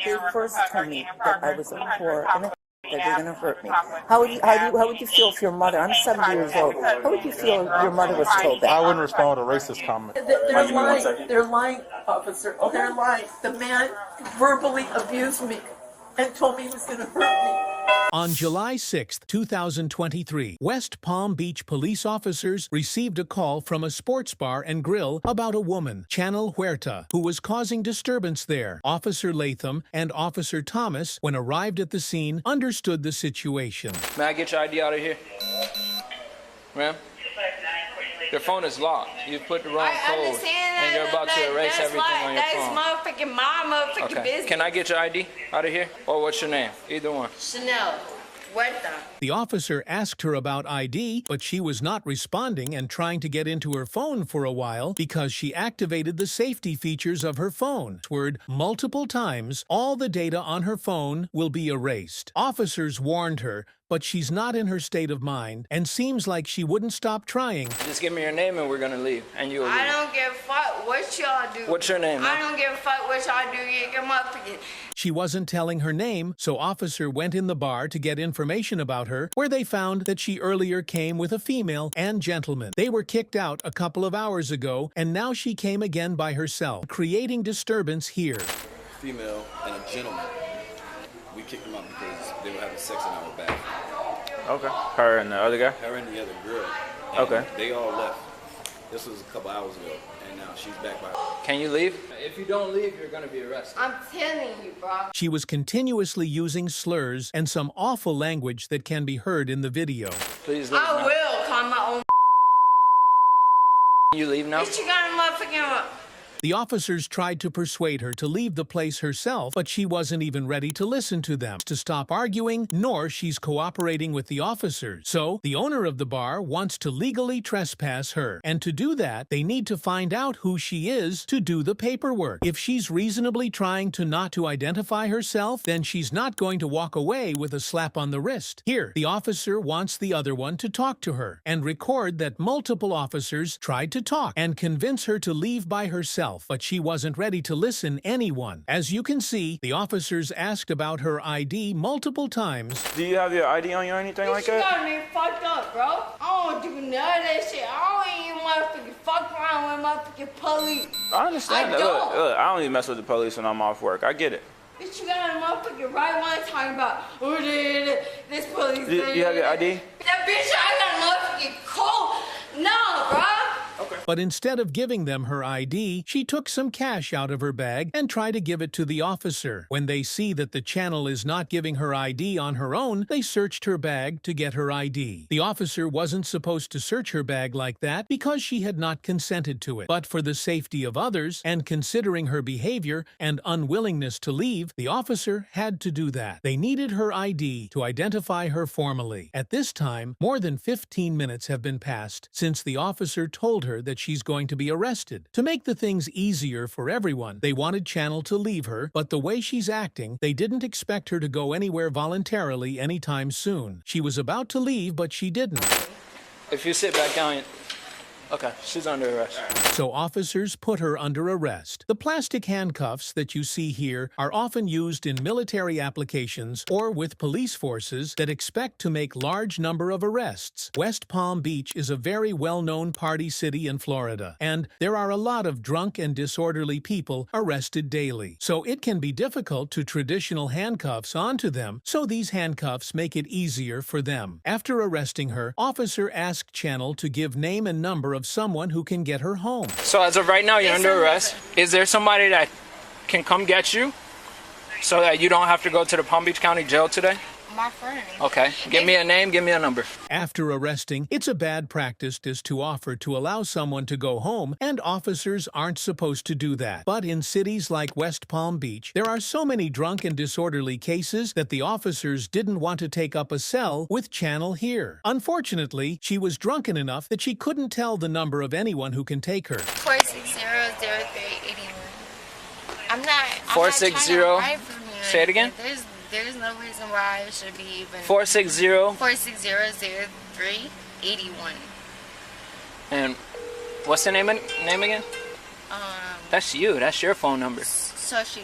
They first told me that I was a whore and that they're going to hurt me. How would you feel if your mother, I'm 70 years old, how would you feel if your mother was told that? I wouldn't respond with a racist comment. They're lying, officer. They're lying. The man verbally abused me and told me he was going to hurt me. On July 6, 2023, West Palm Beach police officers received a call from a sports bar and grill about a woman, Chanel Huerta, who was causing disturbance there. Officer Latham and Officer Thomas, when arrived at the scene, understood the situation. May I get your ID out of here? Ma'am? Your phone is locked. You put the wrong code, and you're about to erase everything on your phone. That's motherfucking my motherfucking business. Can I get your ID out of here? Or what's your name? Either one. Chanel. Huerta. The officer asked her about ID, but she was not responding and trying to get into her phone for a while because she activated the safety features of her phone. Word multiple times, all the data on her phone will be erased. Officers warned her, but she's not in her state of mind and seems like she wouldn't stop trying. Just give me your name and we're gonna leave, and you'll leave. I don't give a fuck what y'all do. What's your name, man? I don't give a fuck what y'all do. You get motherfucking. She wasn't telling her name, so officer went in the bar to get information about her, where they found that she earlier came with a female and gentleman. They were kicked out a couple of hours ago, and now she came again by herself, creating disturbance here. Female and a gentleman. We kicked them out because they were having sex in our back. Okay. Her and the other guy? Her and the other girl. And okay. They all left. This was a couple hours ago, and now she's back by. Can you leave? If you don't leave, you're gonna be arrested. I'm telling you, bro. She was continuously using slurs and some awful language that can be heard in the video. Please leave. I will call my own. You leave now? Bitch, you got a motherfucking. The officers tried to persuade her to leave the place herself, but she wasn't even ready to listen to them, to stop arguing, nor she's cooperating with the officers. So, the owner of the bar wants to legally trespass her, and to do that, they need to find out who she is to do the paperwork. If she's reasonably trying to not to identify herself, then she's not going to walk away with a slap on the wrist. Here, the officer wants the other one to talk to her, and record that multiple officers tried to talk and convince her to leave by herself. But she wasn't ready to listen anyone. As you can see, the officers asked about her ID multiple times. Do you have your ID on you or anything like that? You got me fucked up, bro. I don't do none of that shit. I don't even motherfucking fuck around with motherfucking police. I understand that. Look, I don't even mess with the police when I'm off work. I get it. Bitch, you got a motherfucking right one talking about, oh, this police. You have your ID? That bitch, I got a motherfucking call. No, bro. Okay. But instead of giving them her ID, she took some cash out of her bag and tried to give it to the officer. When they see that the channel is not giving her ID on her own, they searched her bag to get her ID. The officer wasn't supposed to search her bag like that because she had not consented to it. But for the safety of others, and considering her behavior and unwillingness to leave, the officer had to do that. They needed her ID to identify her formally. At this time, more than 15 minutes have been passed since the officer told her that she's going to be arrested. To make the things easier for everyone, they wanted Chanel to leave her, but the way she's acting, they didn't expect her to go anywhere voluntarily anytime soon. She was about to leave, but she didn't. If you sit back down, okay, she's under arrest. So officers put her under arrest. The plastic handcuffs that you see here are often used in military applications or with police forces that expect to make large number of arrests. West Palm Beach is a very well-known party city in Florida, and there are a lot of drunk and disorderly people arrested daily. So it can be difficult to traditional handcuffs onto them, so these handcuffs make it easier for them. After arresting her, officer asked Chanel to give name and number of someone who can get her home. So as of right now, you're under arrest. Is there somebody that can come get you so that you don't have to go to the Palm Beach County Jail today? My friend. Okay. Give me a name, give me a number. After arresting, it's a bad practice to offer to allow someone to go home, and officers aren't supposed to do that. But in cities like West Palm Beach, there are so many drunk and disorderly cases that the officers didn't want to take up a cell with Chanel here. Unfortunately, she was drunken enough that she couldn't tell the number of anyone who can take her. 4600381. I'm not 460. Say it again. There's no reason why it should be even 460. 4600381. And what's the name again? That's you. That's your phone number. So she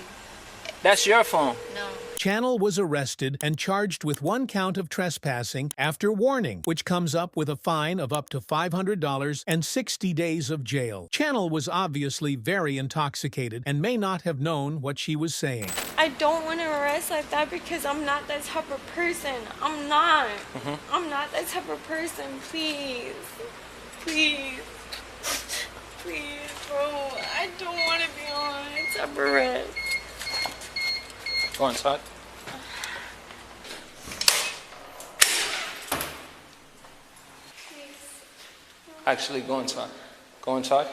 That's your phone. No. Channel was arrested and charged with 1 count of trespassing after warning, which comes up with a fine of up to $500 and 60 days of jail. Channel was obviously very intoxicated and may not have known what she was saying. I don't want to arrest like that because I'm not that type of person. I'm not. I'm not that type of person. Please. Please. Please, bro. I don't want to be on type of arrest. Go inside. Actually, go inside. Go inside.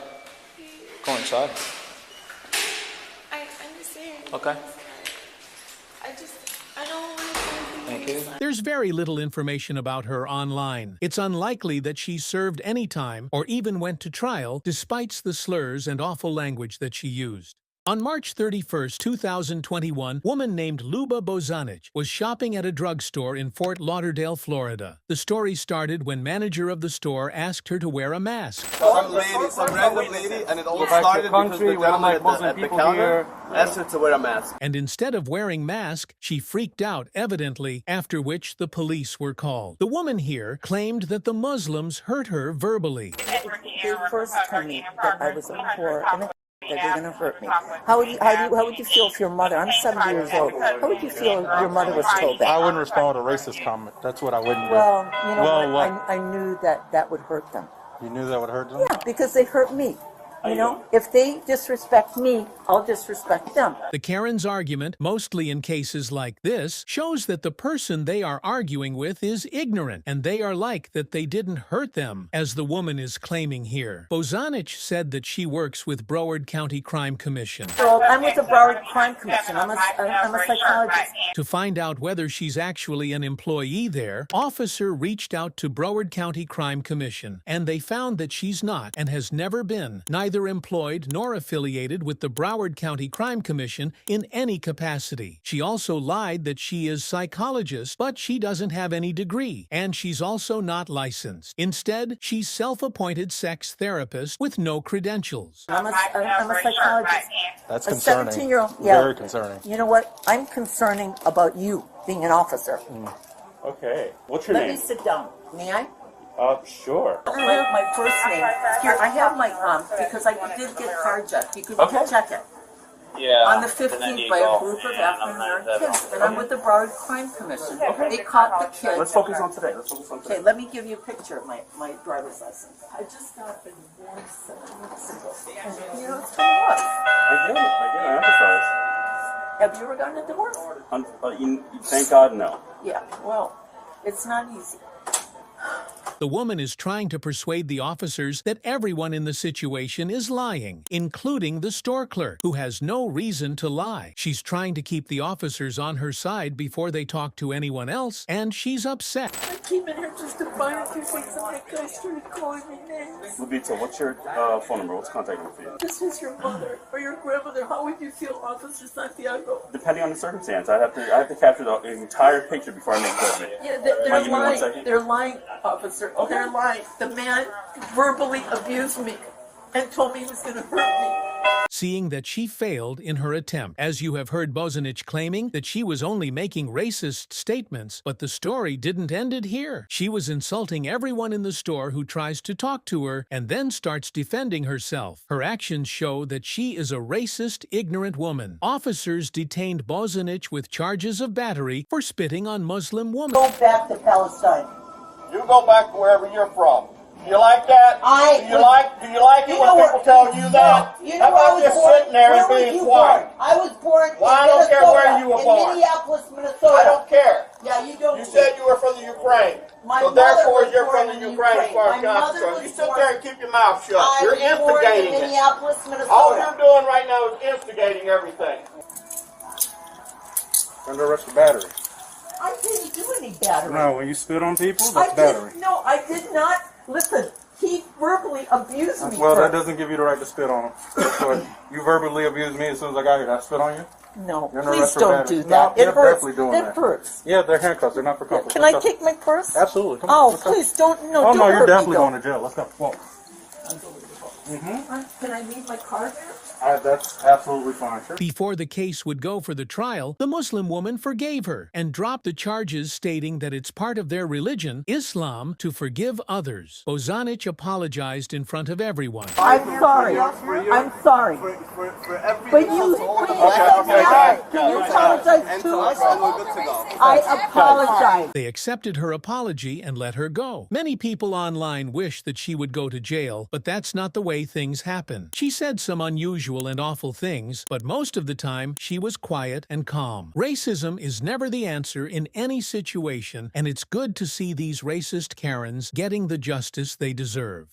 Go inside. I understand. Okay. I don't want to. Thank you. There's very little information about her online. It's unlikely that she served any time or even went to trial, despite the slurs and awful language that she used. On March 31, 2021, woman named Luba Bozanic was shopping at a drugstore in Fort Lauderdale, Florida. The story started when manager of the store asked her to wear a mask. Some random lady, and it all started because the gentleman at the counter asked her to wear a mask. And instead of wearing mask, she freaked out, evidently, after which the police were called. The woman here claimed that the Muslims hurt her verbally. They first told me that I was a poor and that they're going to hurt me. How would you feel if your mother, I'm 70 years old, how would you feel if your mother was told that? I wouldn't respond to a racist comment. That's what I wouldn't do. Well, you know Well, what? I knew that would hurt them. You knew that would hurt them? Yeah, because they hurt me. You know, if they disrespect me, I'll disrespect them. The Karen's argument, mostly in cases like this, shows that the person they are arguing with is ignorant, and they are like that they didn't hurt them, as the woman is claiming here. Bozanic said that she works with Broward County Crime Commission. So I'm with the Broward Crime Commission. I'm a psychologist. To find out whether she's actually an employee there, officer reached out to Broward County Crime Commission, and they found that she's not and has never been neither employed nor affiliated with the Broward County Crime Commission in any capacity. She also lied that she is a psychologist, but she doesn't have any degree, and she's also not licensed. Instead, she's self-appointed sex therapist with no credentials. I'm a psychologist. That's A concerning. 17-year-old, yeah. Very concerning. You know what? I'm concerning about you being an officer. Okay. What's your Let name? me sit down. May I? Sure. My first name. Here, I have my, because I did get carjacked. You could check it. Yeah. On the 15th by a group of African Americans, and I'm with the Broward Crime Commission. They caught the kid. Let's focus on today. Okay, let me give you a picture of my driver's license. I just got been born 7 weeks ago. And you know, it's kind of rough. I get it. I empathize. Have you ever gotten a divorce? Thank God, no. Yeah, well, it's not easy. The woman is trying to persuade the officers that everyone in the situation is lying, including the store clerk, who has no reason to lie. She's trying to keep the officers on her side before they talk to anyone else, and she's upset. I came in here just to find a few things, and that guy started calling me names. Lubita, what's your phone number? What's contact number for you? This is your mother or your grandmother. How would you feel, Officer Santiago? Depending on the circumstance, I have to capture the entire picture before I make a judgment. Yeah, Give me 1 lying. second. They're lying, officer. Okay. They're lying. The man verbally abused me and told me he was going to hurt me. Seeing that she failed in her attempt, as you have heard Bozanic claiming that she was only making racist statements, but the story didn't end it here. She was insulting everyone in the store who tries to talk to her and then starts defending herself. Her actions show that she is a racist, ignorant woman. Officers detained Bozanic with charges of battery for spitting on Muslim women. Go back to Palestine. You go back to wherever you're from. Do you like that? Do you like it when people tell you that? You How know about just sitting there and being quiet? I was born Well, I don't care where you were born. in Minneapolis, Minnesota. I don't care. Yeah, you don't. You said you were from the Ukraine. My So mother therefore, was you're born from the in Ukraine as far as My I'm mother concerned. was You sit born- there and keep your mouth shut. I You're was born in instigating it. Minneapolis, Minnesota. All you're doing right now is instigating everything. Under arrest for battery. I didn't do any battery. No, when you spit on people, that's battery. I did not. Listen, he verbally abused me. Well, that doesn't give you the right to spit on them. So you verbally abused me as soon as I got here. Did I spit on you? No, You're under please arrest for don't battery. do that. No, It you're hurts. definitely doing It that. hurts. Yeah, they're handcuffs. They're not for comfort. Can I take my purse? Absolutely. Come Oh, on. Let's go. please don't. No, Oh, don't no, you're hurt me, definitely though. going to jail. Let's go. Whoa. Can I leave my car there? That's absolutely fine. Sure. Before the case would go for the trial, the Muslim woman forgave her and dropped the charges, stating that it's part of their religion, Islam, to forgive others. Bozanic apologized in front of everyone. I'm sorry. I'm sorry. But you, can you apologize to us? I apologize. They accepted her apology and let her go. Many people online wish that she would go to jail, but that's not the way things happen. She said some unusual and awful things, but most of the time she was quiet and calm. Racism is never the answer in any situation, and it's good to see these racist Karens getting the justice they deserve.